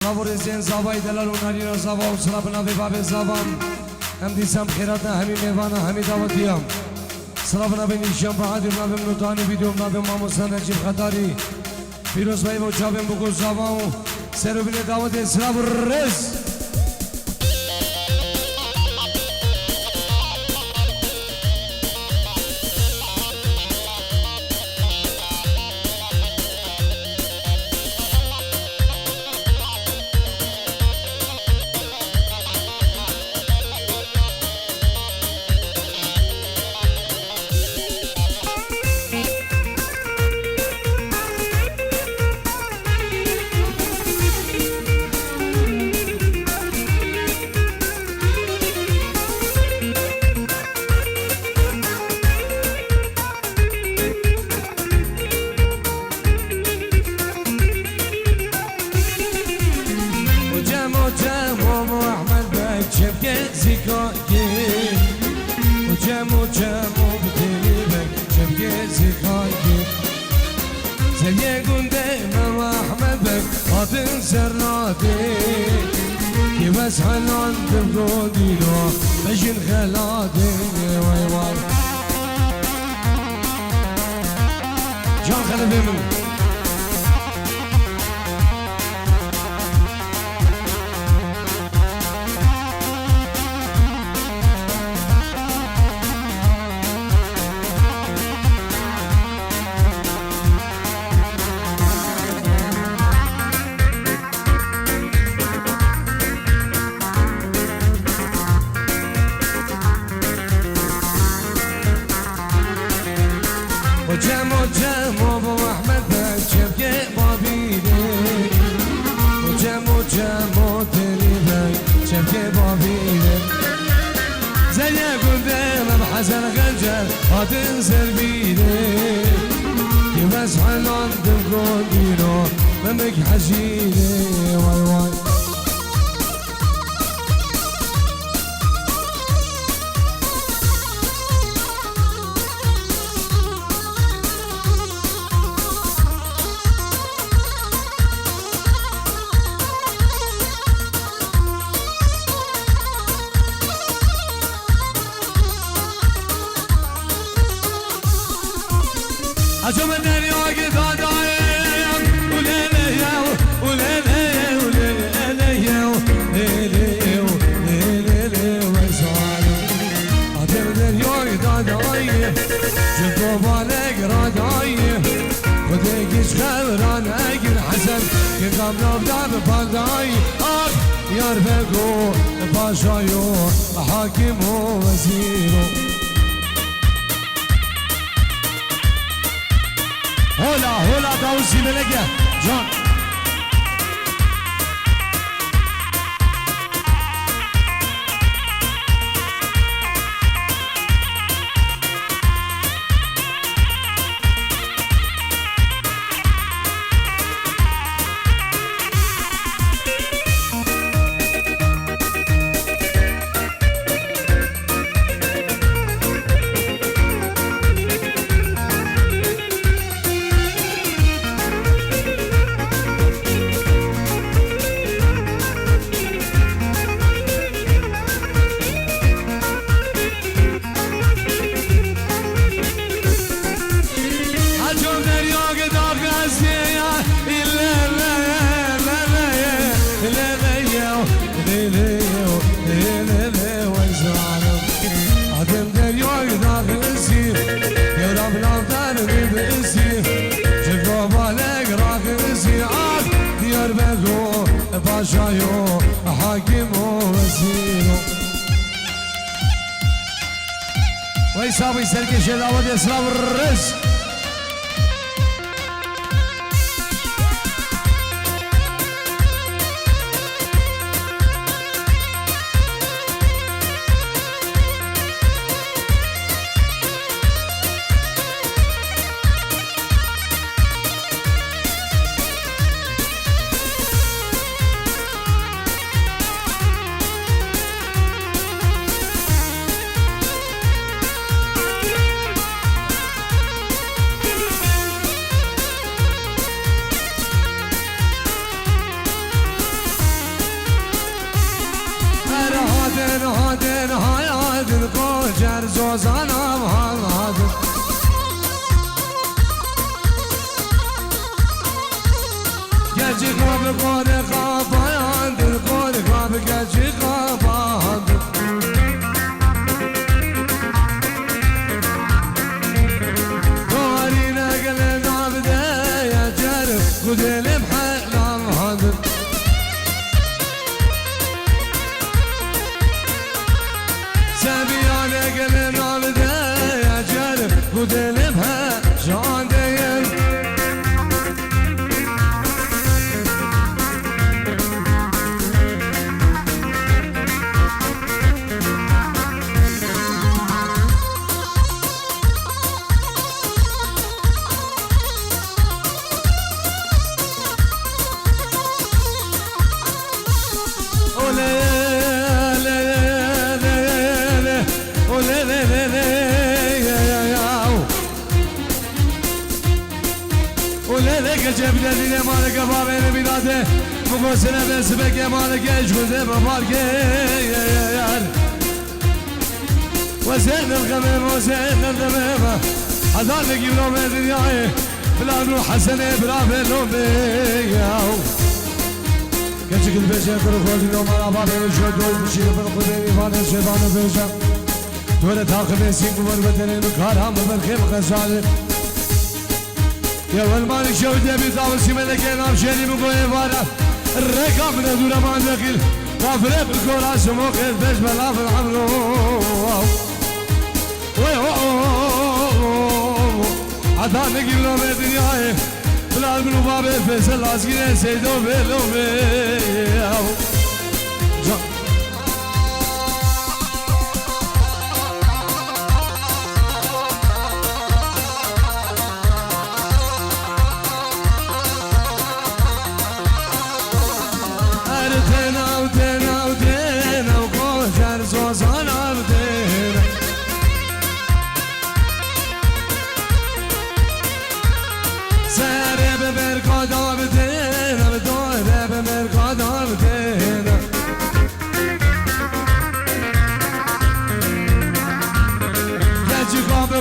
نبود زین زبای دلال و نریر زبا و سلام نبی باب زبان هم دیسم خیرات همی میوان همی دعوتیم سلام نبی نیشم بهادر نبی منوتانی ویدیو نبی ماموسان نجیب خداری پیروز بای و چابیم بگو زبا و سرو بینی دعوت سلام رز بس حنان تبقودي له بجن خلادي واي واي جان خلبي منه حسن غنجر هتنزل بيدي بس حنان تبقودينو ممك حشيدي واي واي عجب الدنيا قد دايم وليلي يا وليلي وليلي يا وليلي وليلي وزاري عجب الدنيا قد دايم جبتو بالك رادايم وديكش خبران اجل حسن كقام نبدأ ببالداي اخ يرفقو باشايو حاكم ووزيرو هولا داوزی بلگه جان باشايو حاكم وزيرو ويساوي سرقي شلاوة اسلام الرزق سوزانم حالات گرچه خواب قاره خواباند دل قاره خواب گرچه خواباند داری نگل نابده یا جرم گدلم حلام هاند سبیانه گل نابده یا جرم گدلم حلام دیم جبل دین مالک بابین بیراده مقصر بس بگه مالک اجوزه بمالک یار وزن الغمم وزن الدمم هذا نجيب له من دنياه بلا نروح حسنه بلا فيلم ياو كتشك البشر كل خود اليوم على بابين شدود بشيل بالقديم فانا شيطان بيجا دولة تاخذ سيك والبدن كارهم بالخيم غزاله يا والمالك شود يبي طاول سيملك نام شيني بقوي فارا الركاب من دورة ما دخل وافرق الكرة سموك البش بلا في الحمل عطا نجيب له من دنياه بلا المنوبة بالفيصل عسكري سيدو بلومي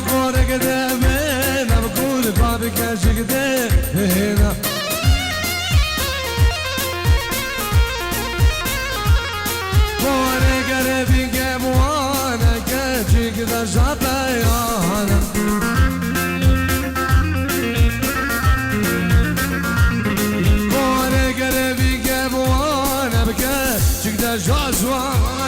قوره قدامي ما بقول بابك ايش قدامي قوره قربي قبوانا كاجي كذا شبيانا قوره قربي قبوانا بكاجي كذا شبيانا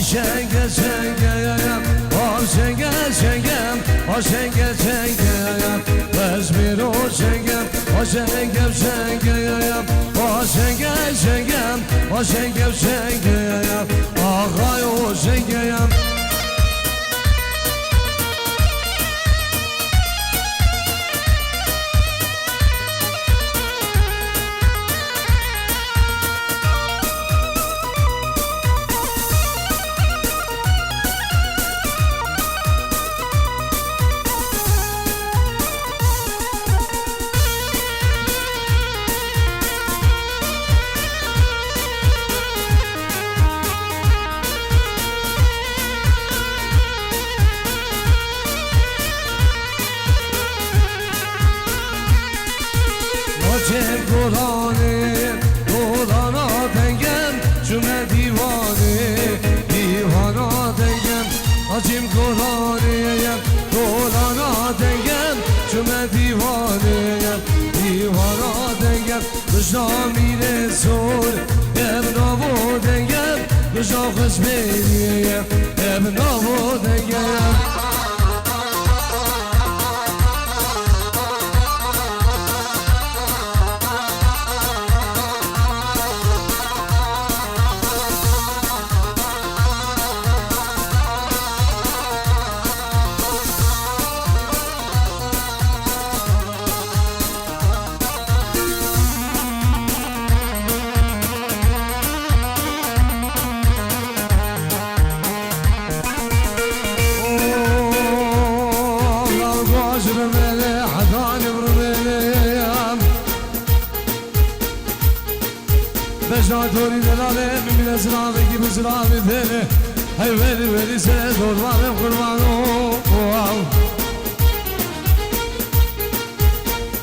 Şenge şengeyem, o şenge şengem, o şenge şengeyem, bezmir o şengem, o şengem şengeyem, o şenge şengem, o şengem şengeyem, ağay o şengeyem. Cem Kur'an'ı dolana dengem cümle divane divana dengem Acım Kur'an'ı dolana dengem cümle divane divana dengem Kışla mire sor emnavu dengem Kışla kısmeyem emnavu dengem رجعتوني دلاله من زرابي كيف زرابي دله هاي ويلي ويلي سنة قربانه قربانه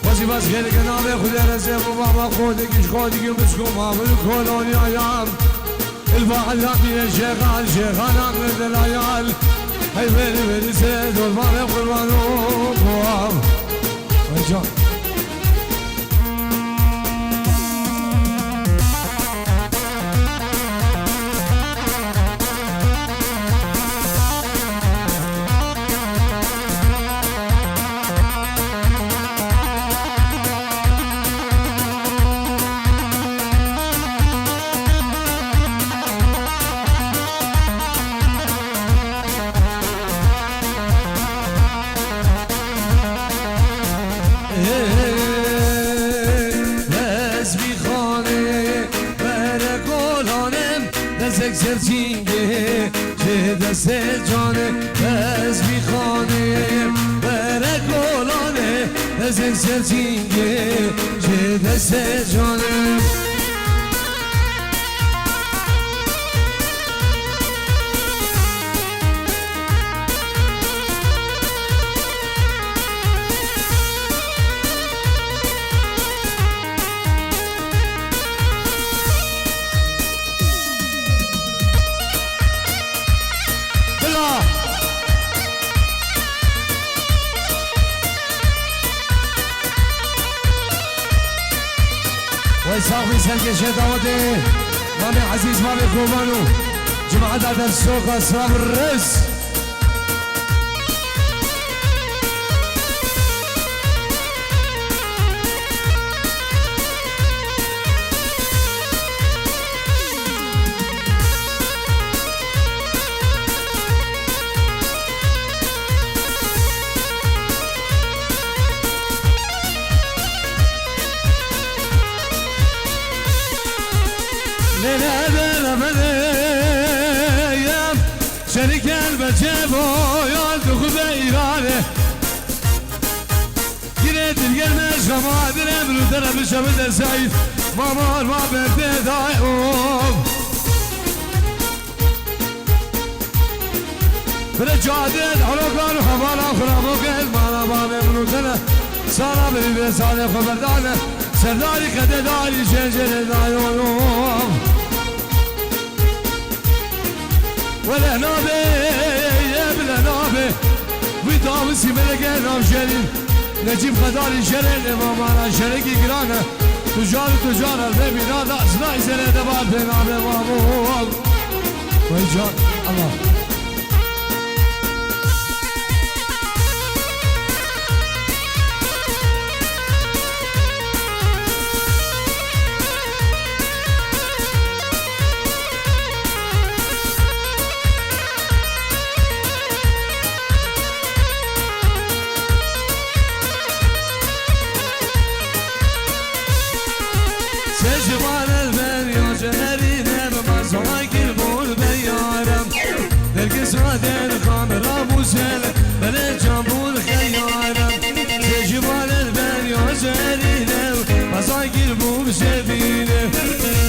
بازی باز خیلی کنابه خودی رزه و بابا خودی کش خودی که بسکو ما بلو کلونی آیام الواحد رابی شیخان شیخان آمر دل آیال هی ویلی ویلی سه دلبانه قربانو ای جان سرچینگه چه دست جانه از میخانه بره گلانه از سرچینگه چه دست جانه صاحبي سلكي داودي مامي عزيز مامي كومانو جماعة هذا السوق أسراب الرز شريك البجيب ويالدخ بإيرانه جريت القرمش غماد الامر ودرب الشبد السيف مامار ما بنتي دايقوم برجعدت عروقان وحبالا وخراموك المانا بابي منوتنا سارا ببي بسالي خبردانه سرداري قدداري شجر دايقوم ولا نابي يا بلا نابي ويداوسي ملقى نام شرين نجيب خداري شرين امامانا شريكي قرانا تجار البيبي نادا سناي سنة دبار بين عمي وابوه ويجان الله سجمان البريو جنرينه بمزاق البول بيارم درقس ودين خامر موسل بلا جنبول خيارم سجمان البريو جنرينه بمزاق البول شفينه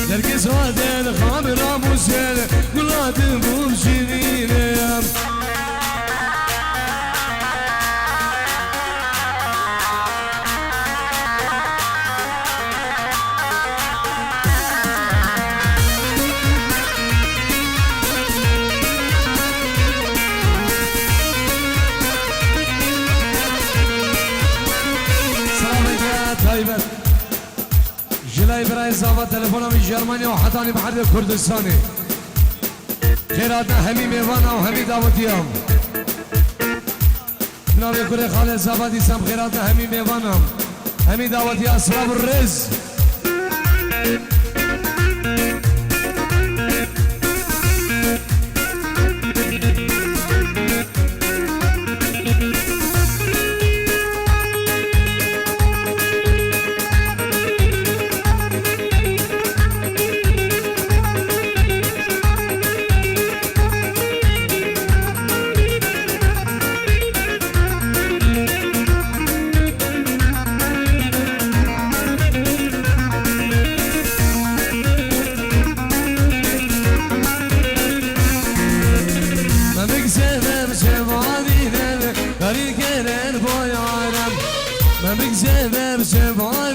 درقس ودين خامر موسل قلات البول شفينه طيبة جلاي براي زابط تلفونه من جرمانيا وحطاني بحر الكردستاني خيراتنا همي ميوانا وهمي دعوتيام ناوي كوري خالد زابطي سام خيراتنا همي ميوانا همي دعوتي أسراب الرز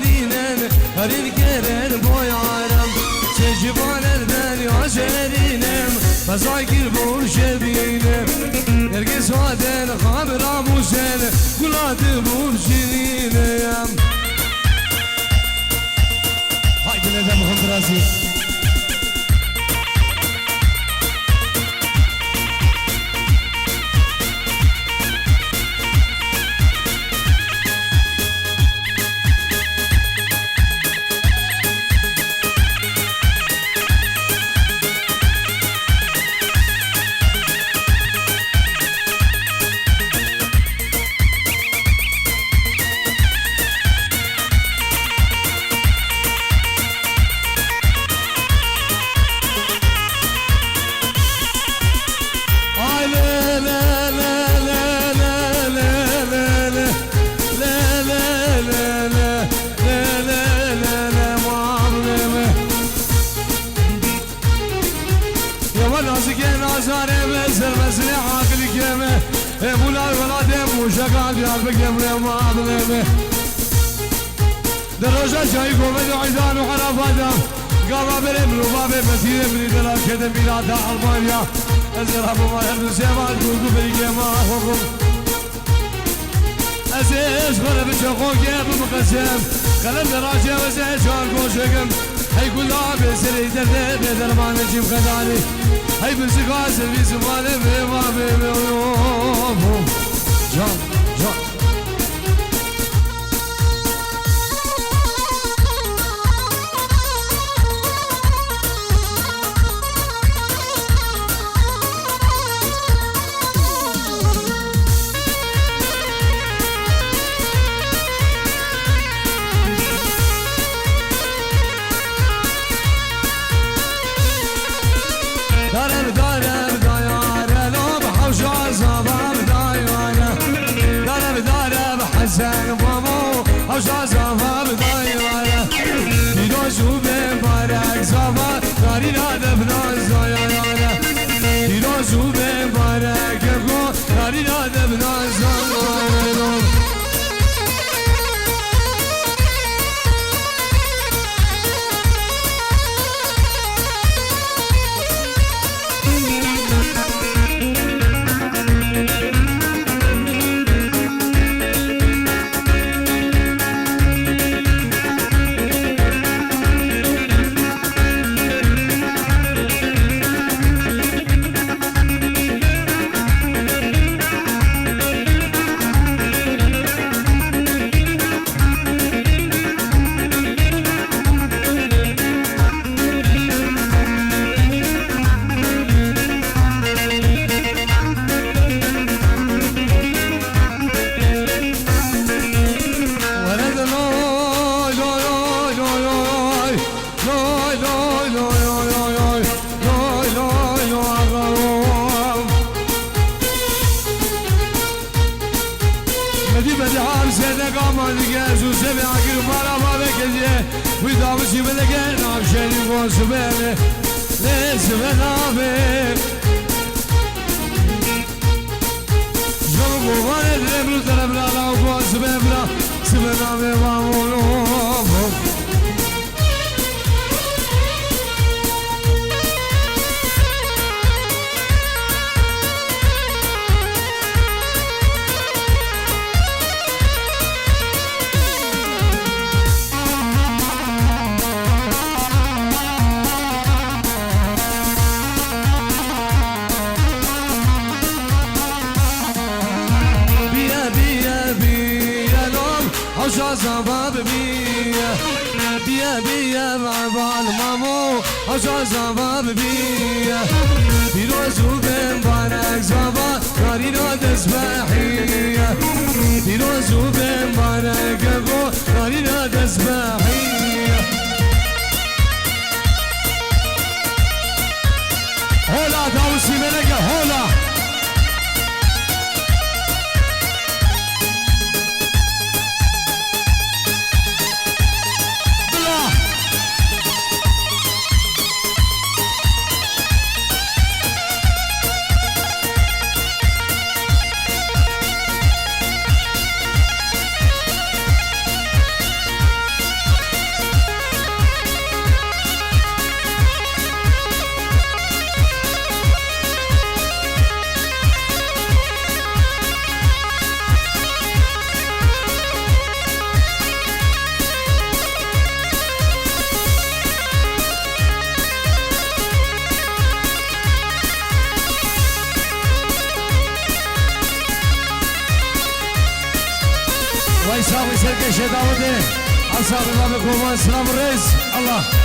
زالینن هرین کرن بایارم چجوانردن یا شرینم فضای گیر بون شبینم نرگس وادن خامرا موشن گلات بون شیرینم هاي بلدم هم برازيل دروجة جاي قومي وعيدان وحرافاتا قابل من وباب مسير من دلال كده بلاد ألمانيا أزرها بمالهم سيبان قلقو بالجيما أخوكم أزيز خلب الشخوك يا بمقسم قلب دراجة وزيز شاركو شكم هاي كلها بسري دردي بدر ما نجيب خداني هاي بسقاس في زماني بمابي بيوم جان جان سرکش داوده اصحاب باب قربان سلام رئیس الله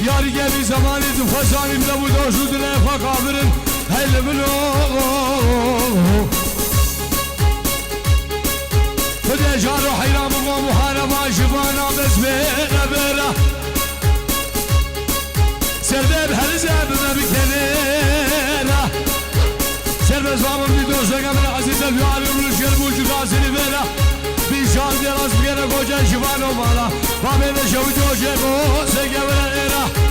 یاری گبی زمانی تو فسانی بلا بود آشود نفا کافرن هل منو خود جار و حیرام و محاربا شبانا بسمه نبرا سربب هر زبنا بکنینا سربب زامن بی دوشتا کمرا عزیز الفیاری ملوشگر بوجود آسلی برا بیشان دراز بگره گوجه شبانو مالا بابه نشو جوشه بوسه کمرا ایرا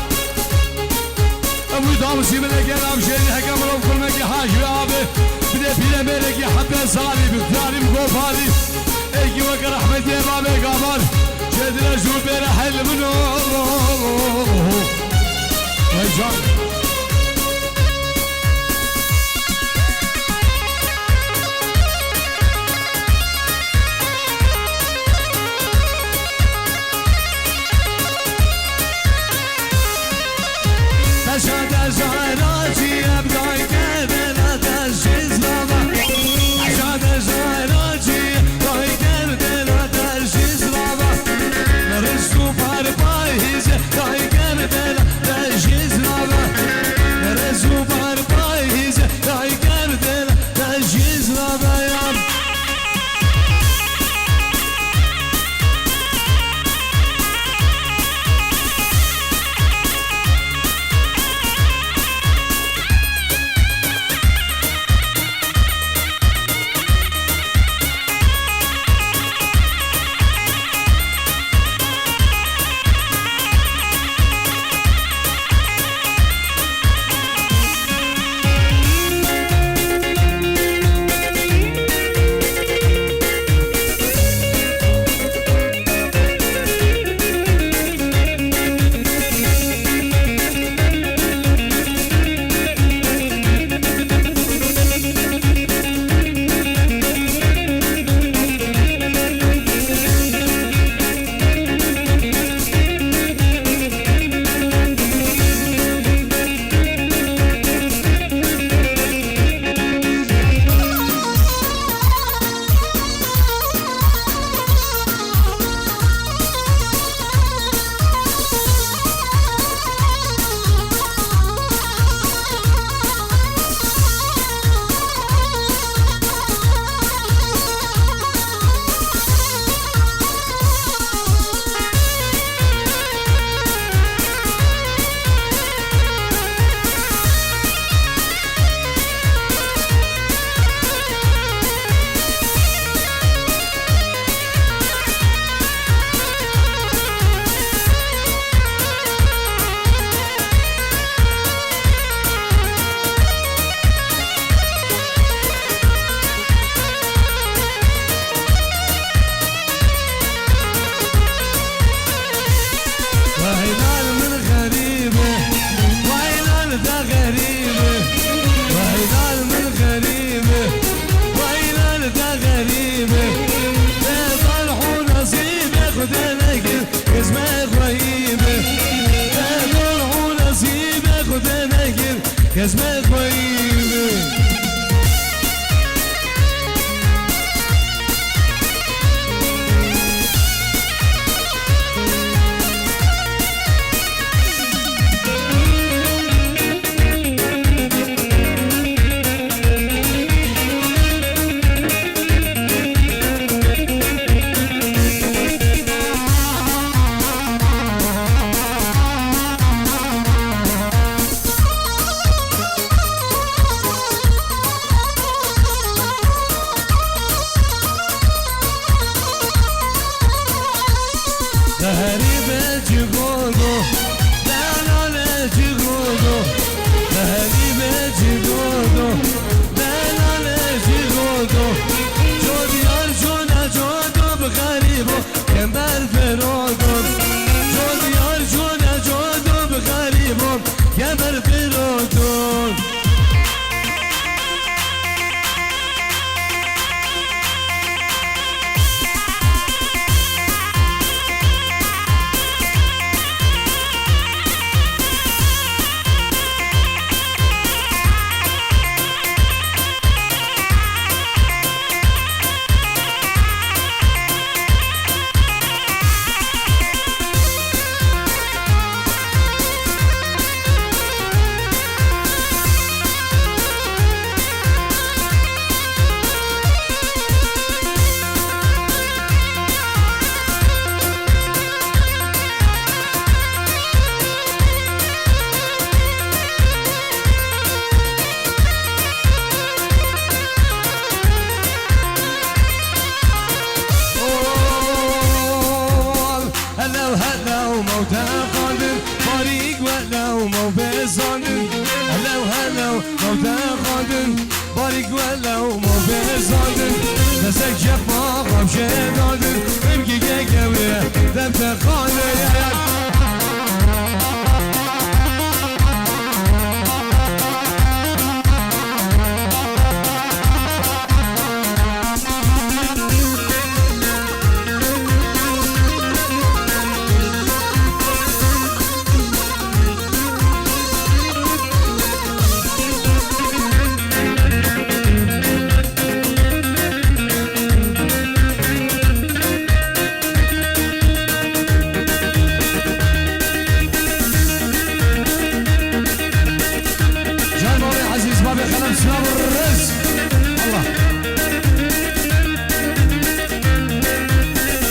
ابو دامسي من الكلام شيء حكم لهم كل ما حاج ابي بدي في امريكا حتى صالي بكاري مقوفالي اجي وقر احمد يا بابي قمر شد رجل بين حل منه ويجان عشان زهراتي ابقى كذا تشيز لما عشان زهراتي ابقى كذا تشيز لما نرسو باربايز ابقى كذا تشيز لما كزمة طيبة تهريب جيغودو دلال جيغودو تهريب جيغودو دلال جيغودو جودي أرجونا جودو بغريبو كمبر فرودو جودي أرجونا جودو بغريبو كمبر فرودو موتى قادر طريق ولو مو بصادر هلو موتى قادر طريق ولو مو بصادر نسك جفا قبش نادر ابكي كاكاوية دمت قادر بابي خلم سلام الرز الله